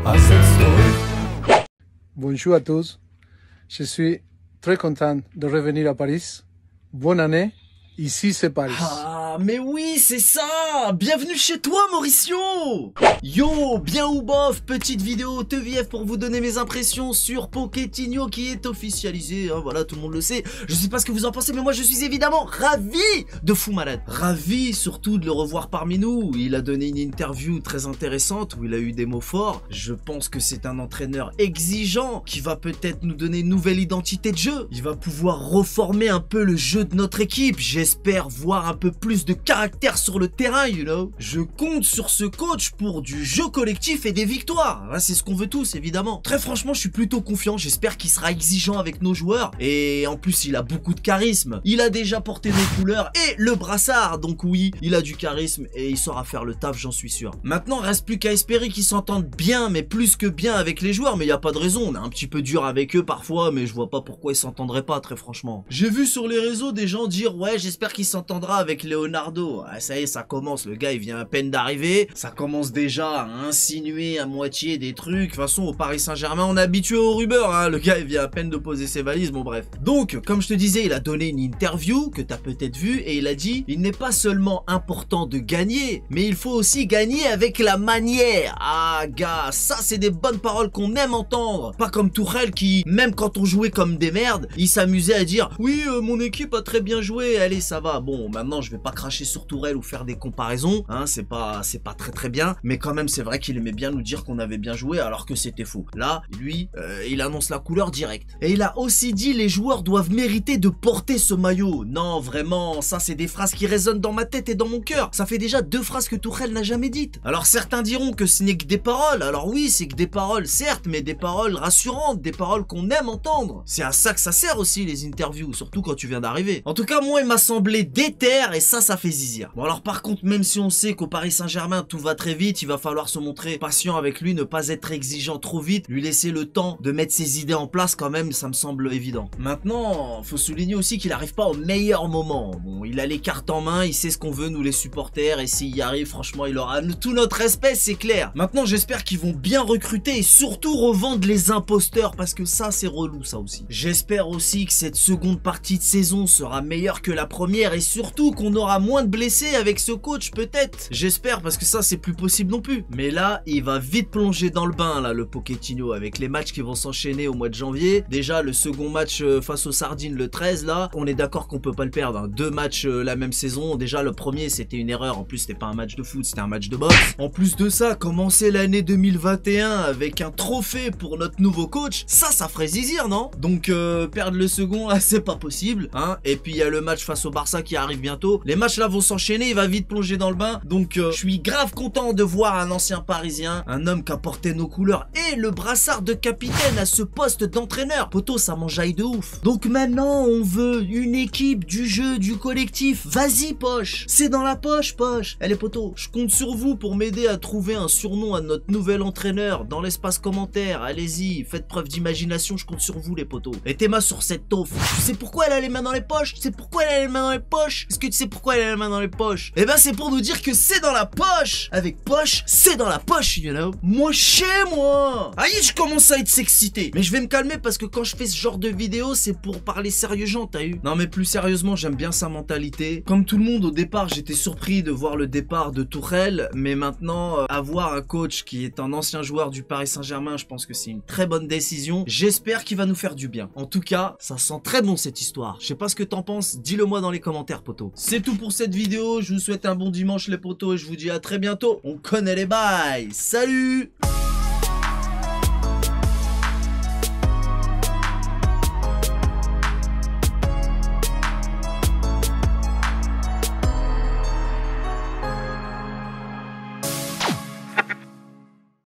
à cette story. Bonjour à tous, je suis très content de revenir à Paris. Bonne année, ici c'est Paris. Ah, mais oui, c'est ça! Bienvenue chez toi, Mauricio! Yo, bien ou bof, petite vidéo TVF pour vous donner mes impressions sur Pochettino qui est officialisé, hein, voilà, tout le monde le sait. Je sais pas ce que vous en pensez, mais moi je suis évidemment ravi de fou malade. Ravi surtout de le revoir parmi nous. Il a donné une interview très intéressante où il a eu des mots forts. Je pense que c'est un entraîneur exigeant qui va peut-être nous donner une nouvelle identité de jeu. Il va pouvoir reformer un peu le jeu de notre équipe. J'espère voir un peu plus de caractère sur le terrain, you know. Je compte sur ce coach pour du jeu collectif et des victoires. Là, c'est ce qu'on veut tous, évidemment. Très franchement, je suis plutôt confiant. J'espère qu'il sera exigeant avec nos joueurs. Et en plus, il a beaucoup de charisme. Il a déjà porté nos couleurs et le brassard. Donc oui, il a du charisme et il saura faire le taf, j'en suis sûr. Maintenant, reste plus qu'à espérer qu'ils s'entendent bien, mais plus que bien avec les joueurs. Mais il n'y a pas de raison. On est un petit peu dur avec eux parfois, mais je vois pas pourquoi ils s'entendraient pas, très franchement. J'ai vu sur les réseaux des gens dire, ouais, j'espère qu'il s'entendra avec Leonardo. Ah, ça y est, ça commence. Le gars, il vient à peine d'arriver. Ça commence déjà à insinuer à moitié des trucs. De toute façon, au Paris Saint-Germain, on est habitué aux rumeurs, hein. Le gars, il vient à peine de poser ses valises. Bon, bref. Donc, comme je te disais, il a donné une interview que t'as peut-être vue et il a dit, il n'est pas seulement important de gagner, mais il faut aussi gagner avec la manière. Ah, gars, ça, c'est des bonnes paroles qu'on aime entendre. Pas comme Tuchel qui, même quand on jouait comme des merdes, il s'amusait à dire, oui, mon équipe a très bien joué. Allez, ça va. Bon, maintenant, je vais pas cracher sur Tourelle ou faire des comparaisons, hein, c'est pas très bien, mais quand même c'est vrai qu'il aimait bien nous dire qu'on avait bien joué alors que c'était faux. Là, lui, il annonce la couleur directe. Et il a aussi dit les joueurs doivent mériter de porter ce maillot. Non, vraiment, ça c'est des phrases qui résonnent dans ma tête et dans mon cœur. Ça fait déjà 2 phrases que Tourelle n'a jamais dites. Alors certains diront que ce n'est que des paroles. Alors oui, c'est que des paroles, certes, mais des paroles rassurantes, des paroles qu'on aime entendre. C'est à ça que ça sert aussi les interviews, surtout quand tu viens d'arriver. En tout cas, moi, il m'a semblé déter et ça fait zizir. Bon alors par contre, même si on sait qu'au Paris Saint-Germain tout va très vite, il va falloir se montrer patient avec lui, ne pas être exigeant trop vite, lui laisser le temps de mettre ses idées en place quand même, ça me semble évident. Maintenant, faut souligner aussi qu'il arrive pas au meilleur moment. Bon, il a les cartes en main, il sait ce qu'on veut nous les supporters et s'il y arrive, franchement, il aura tout notre respect, c'est clair. Maintenant, j'espère qu'ils vont bien recruter et surtout revendre les imposteurs parce que ça c'est relou ça aussi. J'espère aussi que cette seconde partie de saison sera meilleure que la première et surtout qu'on aura moins de blessés avec ce coach peut-être. J'espère parce que ça c'est plus possible non plus. Mais là il va vite plonger dans le bain là le Pochettino avec les matchs qui vont s'enchaîner au mois de janvier. Déjà le second match face aux Sardines le 13 là, on est d'accord qu'on peut pas le perdre, hein. 2 matchs la même saison. Déjà le premier c'était une erreur, en plus c'était pas un match de foot, c'était un match de boxe. En plus de ça, commencer l'année 2021 avec un trophée pour notre nouveau coach, ça ferait zizir non? Donc perdre le second là c'est pas possible, hein. Et puis il y a le match face au Barça qui arrive bientôt. Les matchs là vont s'enchaîner, il va vite plonger dans le bain. Donc je suis grave content de voir un ancien parisien, un homme qui a porté nos couleurs et le brassard de capitaine à ce poste d'entraîneur. Poto, ça m'enjaille de ouf. Donc maintenant on veut une équipe, du jeu, du collectif. Vas-y Poche, c'est dans la poche Poche. Allez poto, je compte sur vous pour m'aider à trouver un surnom à notre nouvel entraîneur dans l'espace commentaire. Allez-y, faites preuve d'imagination, je compte sur vous les potos. Mettez-moi sur cette taufe. Tu sais pourquoi elle a les mains dans les poches? Tu sais pourquoi elle a les mains dans les poches? Est-ce que tu sais pourquoi elle a les mains dans les poches? Eh ben c'est pour nous dire que c'est dans la poche. Avec poche, c'est dans la poche, you know. Moi chez moi. Aïe, je commence à être s'exciter. Mais je vais me calmer parce que quand je fais ce genre de vidéo, c'est pour parler sérieux gens, t'as eu? Non mais plus sérieusement, j'aime bien sa mentalité. Comme tout le monde au départ, j'étais surpris de voir le départ de Tuchel, mais maintenant avoir un coach qui est un ancien joueur du Paris Saint-Germain, je pense que c'est une très bonne décision. J'espère qu'il va nous faire du bien. En tout cas, ça sent très bon cette histoire. Je sais pas ce que t'en penses, dis-le moi dans les commentaires poto. C'est tout pour cette vidéo, je vous souhaite un bon dimanche les potos et je vous dis à très bientôt. On connaît les bails. Salut!